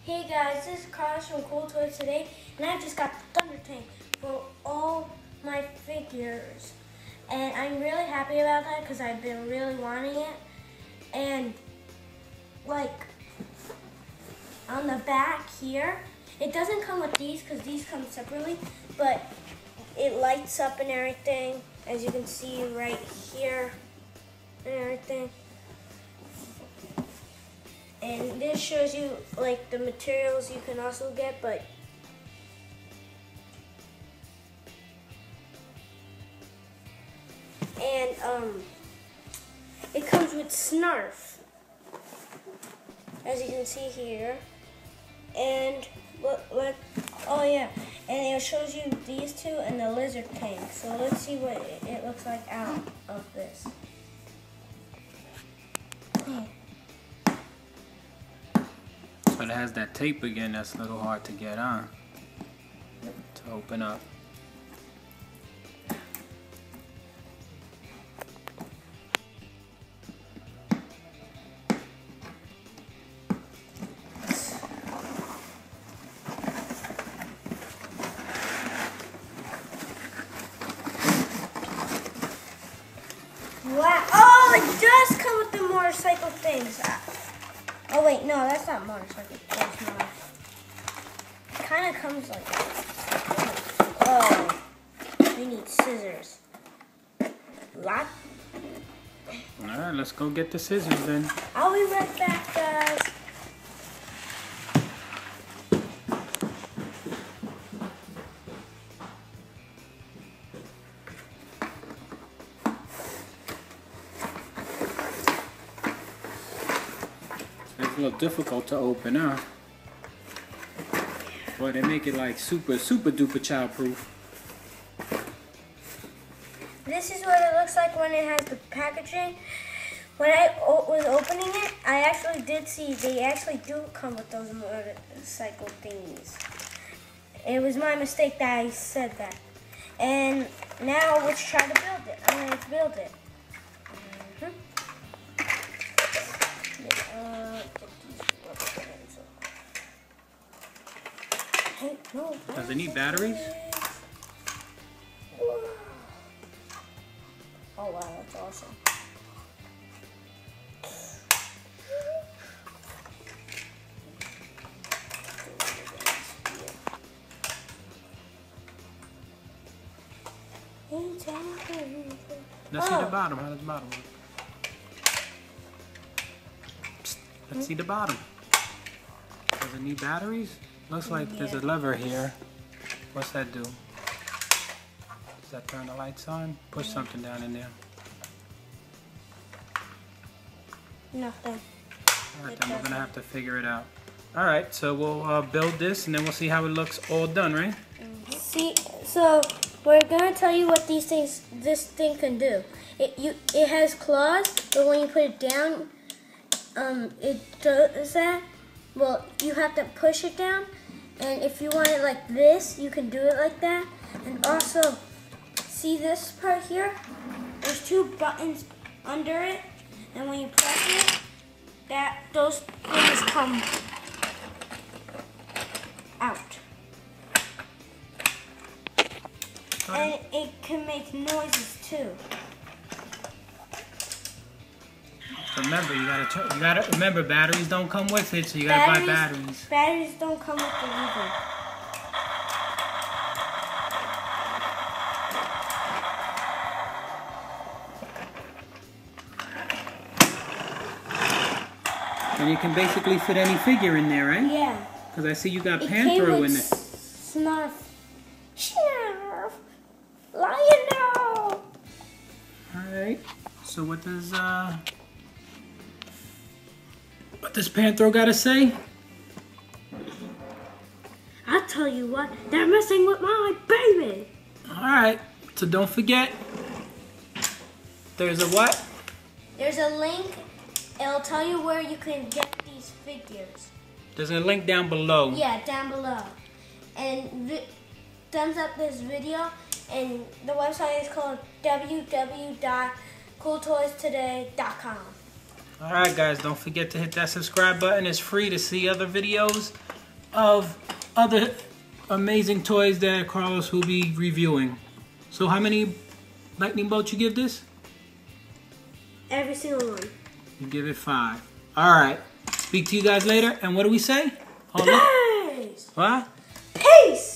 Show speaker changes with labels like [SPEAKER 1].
[SPEAKER 1] Hey guys, this is Carlos from Cool Toys Today, and I just got the Thunder Tank for all my figures. And I'm really happy about that because I've been really wanting it. And like on the back here, it doesn't come with these because these come separately, but it lights up and everything, as you can see right here and everything. And this shows you like the materials you can also get, but it comes with Snarff, as you can see here. And oh yeah, and it shows you these two and the lizard tank. So let's see what it looks like out of this.
[SPEAKER 2] So it has that tape again that's a little hard to get on, to open up.
[SPEAKER 1] Wow! Oh, it does come with the motorcycle things. Oh wait, no, that's not motorcycle. That's not. It kind of comes like that. Oh, we need scissors. Lot.
[SPEAKER 2] All right, let's go get the scissors then.
[SPEAKER 1] I'll be right back, guys.
[SPEAKER 2] It's a little difficult to open up, but they make it like super duper childproof.
[SPEAKER 1] This is what it looks like when it has the packaging. When I was opening it, I actually did see they actually do come with those motorcycle thingies. It was my mistake that I said that. And now let's try to build it. I'm going to build it.
[SPEAKER 2] Does it need batteries?
[SPEAKER 1] Oh wow, that's awesome.
[SPEAKER 2] Let's see the bottom. How does the bottom look? Psst, let's see the bottom. Does it need batteries? Looks like there's a lever here. What's that do? Does that turn the lights on? Push something down in there.
[SPEAKER 1] Nothing.
[SPEAKER 2] Alright, then we're going to have to figure it out. Alright, so we'll build this and then we'll see how it looks all done, right?
[SPEAKER 1] See, so we're going to tell you what this thing can do. It has claws, but when you put it down, it does that. Well, you have to push it down, and if you want it like this, you can do it like that. And also, see this part here? There's two buttons under it, and when you press it, those things come out. And it can make noises too.
[SPEAKER 2] Remember, you gotta remember, batteries don't come with it, so you gotta buy batteries.
[SPEAKER 1] Batteries don't come with the lever.
[SPEAKER 2] And you can basically fit any figure in there, right?
[SPEAKER 1] Yeah.
[SPEAKER 2] Because I see you got Panthro in it.
[SPEAKER 1] Snarff. Snarff. Lionel.
[SPEAKER 2] Alright. So what does Panthro gotta say?
[SPEAKER 1] I'll tell you what, they're messing with my baby.
[SPEAKER 2] Alright, so don't forget, there's a what?
[SPEAKER 1] There's a link. It'll tell you where you can get these figures.
[SPEAKER 2] There's a link down below.
[SPEAKER 1] Yeah, down below. And thumbs up this video. And the website is called www.cooltoystoday.com.
[SPEAKER 2] Alright guys, don't forget to hit that subscribe button. It's free to see other videos. of other amazing toys that Carlos will be reviewing. So how many lightning bolts you give this?
[SPEAKER 1] Every single one.
[SPEAKER 2] You give it 5. Alright. Speak to you guys later. And what do we say? Oh,
[SPEAKER 1] Peace!
[SPEAKER 2] what?
[SPEAKER 1] Peace!